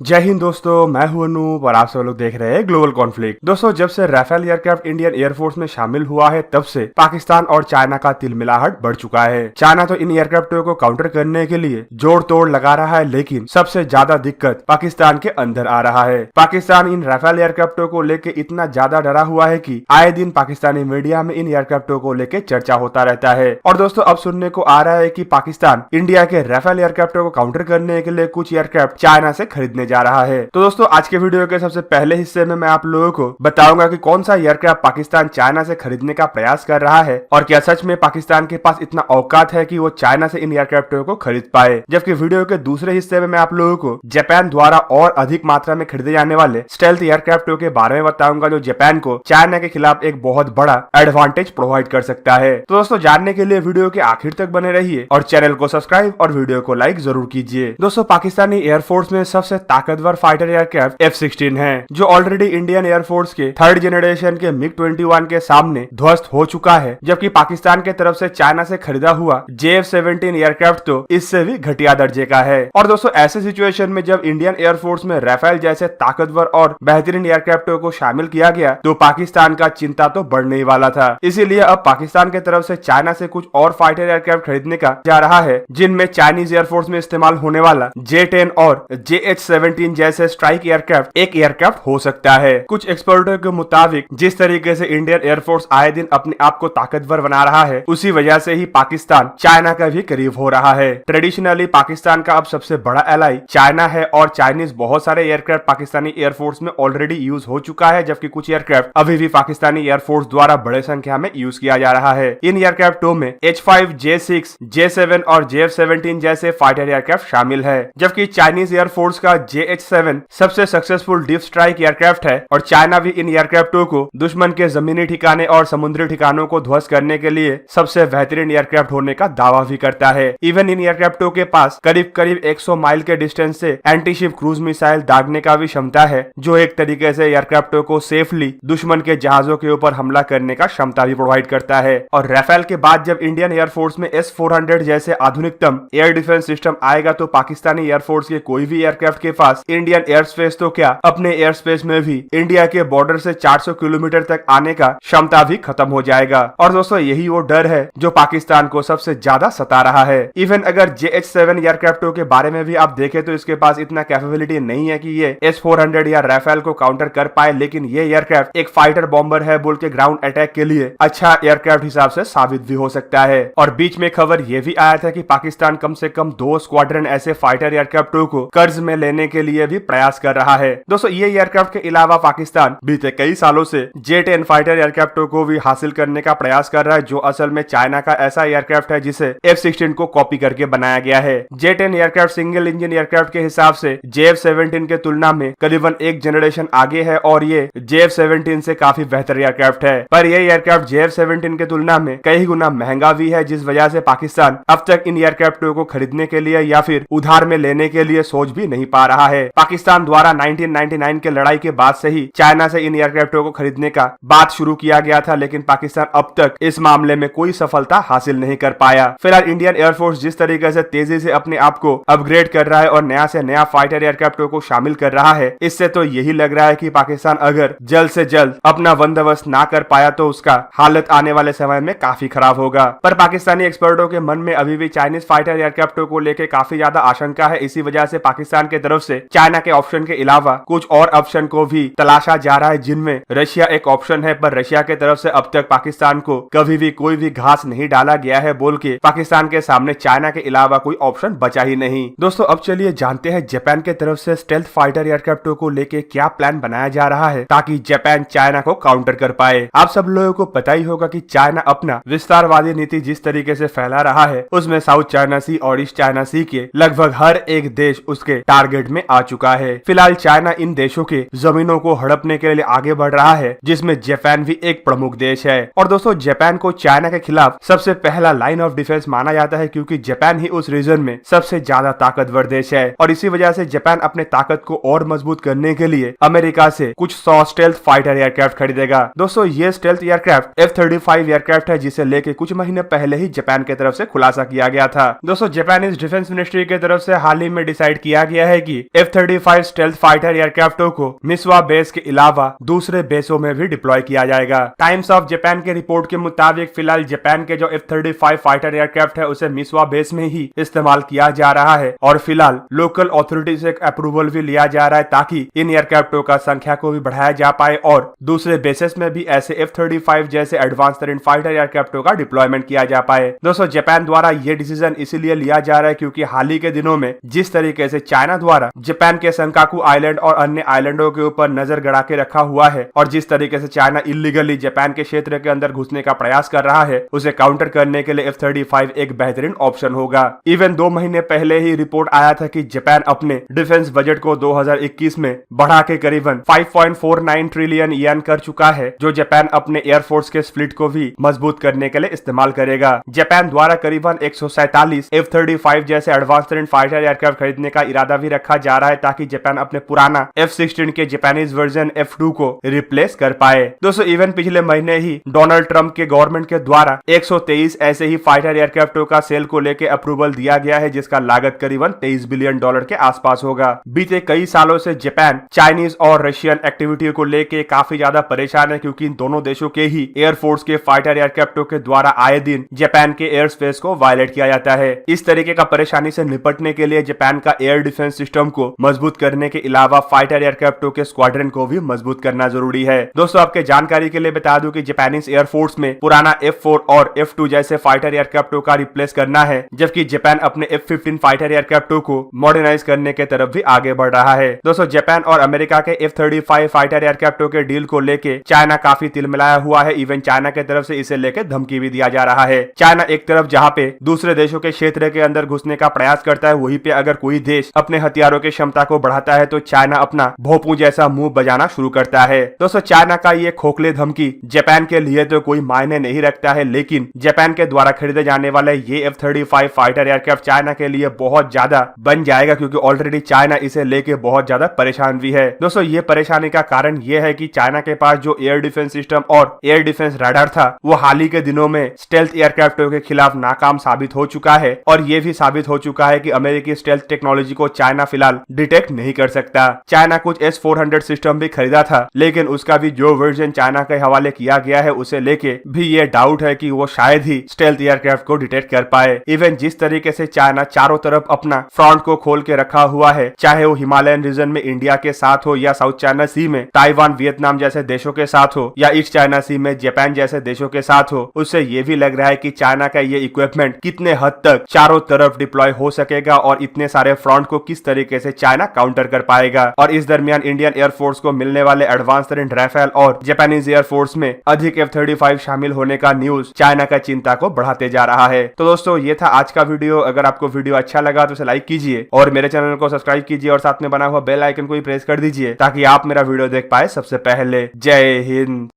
जय हिंद दोस्तों, मैं हूं अनूप और आप सब लोग देख रहे हैं ग्लोबल कॉन्फ्लिक्ट। दोस्तों, जब से राफेल एयरक्राफ्ट इंडियन एयरफोर्स में शामिल हुआ है तब से पाकिस्तान और चाइना का तिलमिलाहट बढ़ चुका है। चाइना तो इन एयरक्राफ्टों को काउंटर करने के लिए जोड़ तोड़ लगा रहा है, लेकिन सबसे ज्यादा दिक्कत पाकिस्तान के अंदर आ रहा है। पाकिस्तान इन राफेल एयरक्राफ्टों को लेकर इतना ज्यादा डरा हुआ है कि आए दिन पाकिस्तानी मीडिया में इन एयरक्राफ्टों को लेकर चर्चा होता रहता है। और दोस्तों, अब सुनने को आ रहा है कि पाकिस्तान इंडिया के राफेल एयरक्राफ्टों को काउंटर करने के लिए कुछ एयरक्राफ्ट चाइना से खरीदने जा रहा है। तो दोस्तों, आज के वीडियो के सबसे पहले हिस्से में मैं आप लोगों को बताऊंगा कि कौन सा एयरक्राफ्ट पाकिस्तान चाइना से खरीदने का प्रयास कर रहा है और क्या सच में पाकिस्तान के पास इतना औकात है कि वो चाइना से इन एयरक्राफ्टों को खरीद पाए। जबकि वीडियो के दूसरे हिस्से में मैं आप लोगों को जापान द्वारा और अधिक मात्रा में खरीदे जाने वाले स्टेल्थ एयरक्राफ्टों के बारे में बताऊंगा, जो जापान को चाइना के खिलाफ एक बहुत बड़ा एडवांटेज प्रोवाइड कर सकता है। तो दोस्तों, जानने के लिए वीडियो के आखिर तक बने रहिए और चैनल को सब्सक्राइब और वीडियो को लाइक जरूर कीजिए। दोस्तों, पाकिस्तानी एयरफोर्स में सबसे ताकतवर फाइटर एयरक्राफ्ट F-16 है, जो ऑलरेडी इंडियन एयरफोर्स के थर्ड जनरेशन के MiG-21 के सामने ध्वस्त हो चुका है। जबकि पाकिस्तान के तरफ से चाइना से खरीदा हुआ JF-17 एयरक्राफ्ट तो इससे भी घटिया दर्जे का है। और दोस्तों, ऐसे सिचुएशन में जब इंडियन एयरफोर्स में राफेल जैसे ताकतवर और बेहतरीन एयरक्राफ्टों को शामिल किया गया तो पाकिस्तान का चिंता तो बढ़ने ही वाला था। इसीलिए अब पाकिस्तान के तरफ से चाइना से कुछ और फाइटर एयरक्राफ्ट खरीदने का जा रहा है, जिनमें चाइनीज एयरफोर्स में इस्तेमाल होने वाला J-10 और JH-17 जैसे स्ट्राइक एयरक्राफ्ट एक एयरक्राफ्ट हो सकता है। कुछ एक्सपर्टों के मुताबिक जिस तरीके से इंडियन एयरफोर्स आए दिन अपने आप को ताकतवर बना रहा है, उसी वजह से ही पाकिस्तान चाइना का भी करीब हो रहा है। ट्रेडिशनली पाकिस्तान का अब सबसे बड़ा एलाई चाइना है और चाइनीज बहुत सारे एयरक्राफ्ट पाकिस्तानी एयरफोर्स में ऑलरेडी यूज हो चुका है, जबकि कुछ एयरक्राफ्ट अभी भी पाकिस्तानी एयरफोर्स द्वारा बड़े संख्या में यूज किया जा रहा है। इन एयरक्राफ्टों में H-5, J-6, J-7 और JF-17 जैसे फाइटर एयरक्राफ्ट शामिल है, जबकि चाइनीज एयरफोर्स का JH-7 सबसे सक्सेसफुल डीप स्ट्राइक एयरक्राफ्ट है। और चाइना भी इन एयरक्राफ्टों को दुश्मन के जमीनी ठिकाने और समुद्री ठिकानों को ध्वस्त करने के लिए सबसे बेहतरीन एयरक्राफ्ट होने का दावा भी करता है। इवन इन एयरक्राफ्टों के पास करीब करीब 100 माइल के डिस्टेंस से एंटी शिप क्रूज मिसाइल दागने का भी क्षमता है, जो एक तरीके से एयरक्राफ्टों को सेफली दुश्मन के जहाजों के ऊपर हमला करने का क्षमता भी प्रोवाइड करता है। और राफेल के बाद जब इंडियन एयरफोर्स में S-400 जैसे आधुनिकतम एयर डिफेंस सिस्टम आएगा तो पाकिस्तानी एयरफोर्स के कोई भी एयरक्राफ्ट के पास इंडियन एयर स्पेस तो क्या, अपने एयर स्पेस में भी इंडिया के बॉर्डर से 400 किलोमीटर तक आने का क्षमता भी खत्म हो जाएगा। और दोस्तों, यही वो डर है जो पाकिस्तान को सबसे ज्यादा सता रहा है। इवन अगर JH-7 एयरक्राफ्टों के बारे में भी आप देखें तो इसके पास इतना कैपेबिलिटी नहीं है कि ये S-400 या राफेल को काउंटर कर पाए, लेकिन ये एयरक्राफ्ट एक फाइटर बॉम्बर है बोल के ग्राउंड अटैक के लिए अच्छा एयरक्राफ्ट हिसाब से साबित भी हो सकता है। और बीच में खबर ये भी आया था कि पाकिस्तान कम से कम 2 स्क्वाड्रन ऐसे फाइटर एयरक्राफ्टों को कर्ज में लेने के लिए भी प्रयास कर रहा है। दोस्तों, ये एयरक्राफ्ट के अलावा पाकिस्तान बीते कई सालों से J-10 फाइटर एयरक्राफ्टों को भी हासिल करने का प्रयास कर रहा है, जो असल में चाइना का ऐसा एयरक्राफ्ट है जिसे F-16 को कॉपी करके बनाया गया है। J-10 aircraft single engine aircraft के हिसाब से JF-17 के तुलना में करीबन एक जनरेशन आगे है और ये JF-17 से काफी बेहतर एयरक्राफ्ट है। पर ये एयरक्राफ्ट JF-17 के तुलना में कई गुना महंगा भी है, जिस वजह से पाकिस्तान अब तक इन एयरक्राफ्टों को खरीदने के लिए या फिर उधार में लेने के लिए सोच भी नहीं पा रहा है। पाकिस्तान द्वारा 1999 के लड़ाई के बाद से ही चाइना से इन एयरक्राफ्टों को खरीदने का बात शुरू किया गया था, लेकिन पाकिस्तान अब तक इस मामले में कोई सफलता हासिल नहीं कर पाया। फिलहाल इंडियन एयरफोर्स जिस तरीके से तेजी से अपने आप को अपग्रेड कर रहा है और नया से नया फाइटर एयरक्राफ्टों को शामिल कर रहा है, इससे तो यही लग रहा है कि पाकिस्तान अगर जल्द से जल्द अपना बंदोबस्त ना कर पाया तो उसका हालत आने वाले समय में काफी खराब होगा। पर पाकिस्तानी एक्सपर्टों के मन में अभी भी चाइनीज फाइटर एयरक्राफ्टों को लेकर काफी ज्यादा आशंका है। इसी वजह से पाकिस्तान की तरफ से चाइना के ऑप्शन के अलावा कुछ और ऑप्शन को भी तलाशा जा रहा है, जिनमें रशिया एक ऑप्शन है। पर रशिया के तरफ से अब तक पाकिस्तान को कभी भी कोई भी घास नहीं डाला गया है बोल के पाकिस्तान के सामने चाइना के अलावा कोई ऑप्शन बचा ही नहीं। दोस्तों, अब चलिए जानते हैं जापान के तरफ से स्टेल्थ फाइटर एयरक्राफ्टों को लेके क्या प्लान बनाया जा रहा है ताकि जापान चाइना को काउंटर कर पाए। आप सब लोगों को पता ही होगा कि चाइना अपना विस्तारवादी नीति जिस तरीके से फैला रहा है, उसमें साउथ चाइना सी और ईस्ट चाइना सी के लगभग हर एक देश उसके टारगेट में आ चुका है। फिलहाल चाइना इन देशों के जमीनों को हड़पने के लिए आगे बढ़ रहा है, जिसमें जापान भी एक प्रमुख देश है। और दोस्तों, जापान को चाइना के खिलाफ सबसे पहला लाइन ऑफ डिफेंस माना जाता है, क्योंकि जापान ही उस रीजन में सबसे ज्यादा ताकतवर देश है। और इसी वजह से जापान अपने ताकत को और मजबूत करने के लिए अमेरिका से कुछ 100 स्टेल्थ फाइटर एयरक्राफ्ट खरीदेगा। दोस्तों, ये स्टेल्थ एयरक्राफ्ट F-35 एयरक्राफ्ट है, जिसे लेके कुछ महीने पहले ही जापान की तरफ से खुलासा किया गया था। दोस्तों, जापानीज डिफेंस मिनिस्ट्री की तरफ से हाल ही में डिसाइड किया गया है कि F-35 स्टेल्थ फाइटर एयरक्राफ्टों को मिसवा बेस के अलावा दूसरे बेसों में भी डिप्लॉय किया जाएगा। टाइम्स ऑफ जापान के रिपोर्ट के मुताबिक फिलहाल जापान के जो F-35 फाइटर एयरक्राफ्ट है उसे मिसवा बेस में ही इस्तेमाल किया जा रहा है और फिलहाल लोकल अथॉरिटी से अप्रूवल भी लिया जा रहा है ताकि इन एयरक्राफ्टों का संख्या को भी बढ़ाया जा पाए और दूसरे बेसिस में भी ऐसे F-35 जैसे एडवांस टेरेन फाइटर एयरक्राफ्टों का डिप्लॉयमेंट किया जा पाए। दोस्तों जापान द्वारा ये डिसीजन इसीलिए लिया जा रहा है क्योंकि हाल ही के दिनों में जिस तरीके से चाइना द्वारा जापान के संकाकू आइलैंड और अन्य आइलैंडों के ऊपर नजर गड़ा के रखा हुआ है और जिस तरीके से चाइना इलीगली जापान के क्षेत्र के अंदर घुसने का प्रयास कर रहा है उसे काउंटर करने के लिए F-35 एक बेहतरीन ऑप्शन होगा। इवन 2 महीने पहले ही रिपोर्ट आया था कि जापान अपने डिफेंस बजट को 2021 में बढ़ा के करीबन 5.49 ट्रिलियन येन कर चुका है जो जापान अपने एयरफोर्स के फ्लीट को भी मजबूत करने के लिए इस्तेमाल करेगा। जापान द्वारा करीबन 147 F-35 जैसे एडवांस टेरेन फाइटर एयरक्राफ्ट खरीदने का इरादा भी रखा जा रहा है ताकि जापान अपने पुराना F-16 के जापानीज वर्जन F-2 को रिप्लेस कर पाए। दोस्तों इवन पिछले महीने ही डोनाल्ड ट्रंप के गवर्नमेंट के द्वारा 123 ऐसे ही फाइटर एयरक्राफ्टों का सेल को लेकर अप्रूवल दिया गया है जिसका लागत करीबन $23 बिलियन के आसपास होगा। बीते कई सालों से जापान चाइनीज और रशियन एक्टिविटी को लेके काफी ज्यादा परेशान है क्योंकि इन दोनों देशों के ही एयरफोर्स के फाइटर एयरक्राफ्टों के द्वारा आए दिन जापान के एयर स्पेस को वायलेट किया जाता है। इस तरीके का परेशानी से निपटने के लिए जापान का एयर डिफेंस सिस्टम को मजबूत करने के अलावा फाइटर एयरक्राफ्टों के स्क्वाड्रन को भी मजबूत करना जरूरी है। दोस्तों आपके जानकारी के लिए बता दूं कि जापानीज एयरफोर्स में पुराना F-4 और F-2 जैसे फाइटर एयरक्राफ्टों का रिप्लेस करना है जबकि जापान अपने F-15 फाइटर एयरक्राफ्टों को मॉडर्नाइज करने के तरफ भी आगे बढ़ रहा है। दोस्तों जापान और अमेरिका के F-35 फाइटर एयरक्राफ्टों के डील को लेके चाइना काफी तिलमिलाया हुआ है। इवन चाइना के तरफ से इसे लेकर धमकी भी दिया जा रहा है। चाइना एक तरफ जहां पे दूसरे देशों के क्षेत्र के अंदर घुसने का प्रयास करता है वहीं पे अगर कोई देश अपने हथियारों की क्षमता को बढ़ाता है तो चाइना अपना भोंपू जैसा मुंह बजाना शुरू करता है। दोस्तों चाइना का ये खोखले धमकी जापान के लिए तो कोई मायने नहीं रखता है लेकिन जापान के द्वारा खरीदे जाने वाले ये F-35 फाइटर एयरक्राफ्ट चाइना के लिए बहुत ज्यादा बन जाएगा क्योंकि ऑलरेडी चाइना इसे लेके बहुत ज्यादा परेशान भी है। दोस्तों ये परेशानी का कारण ये है कि चाइना के पास जो एयर डिफेंस सिस्टम और एयर डिफेंस रडार था वो हाल ही के दिनों में स्टेल्थ एयरक्राफ्टों के खिलाफ नाकाम साबित हो चुका है और ये भी साबित हो चुका है कि अमेरिकी स्टेल्थ टेक्नोलॉजी को चाइना फिलहाल डिटेक्ट नहीं कर सकता। चाइना कुछ S-400 सिस्टम भी खरीदा था लेकिन उसका भी जो वर्जन चाइना के हवाले किया गया है उसे लेके भी ये डाउट है कि वो शायद ही स्टेल्थ एयरक्राफ्ट को डिटेक्ट कर पाए। इवन जिस तरीके से चाइना चारों तरफ अपना फ्रंट को खोल के रखा हुआ है चाहे वो हिमालयन रीजन में इंडिया के साथ हो या साउथ चाइना सी में ताइवान वियतनाम जैसे देशों के साथ हो या ईस्ट चाइना सी में जापान जैसे देशों के साथ हो उससे ये भी लग रहा है कि चाइना का ये इक्विपमेंट कितने हद तक चारों तरफ डिप्लॉय हो सकेगा और इतने सारे फ्रंट को किस तरीके से चाइना काउंटर कर पाएगा। और इस दरमियान इंडियन एयरफोर्स को मिलने वाले एडवांस टेरेन राइफल और जापानीज एयरफोर्स में अधिक F-35 शामिल होने का न्यूज चाइना का चिंता को बढ़ाते जा रहा है। तो दोस्तों ये था आज का वीडियो। अगर आपको वीडियो अच्छा लगा तो उसे लाइक कीजिए और मेरे चैनल को सब्सक्राइब कीजिए और साथ में बना हुआ बेल आइकन को भी प्रेस कर दीजिए ताकि आप मेरा वीडियो देख पाए सबसे पहले। जय हिंद।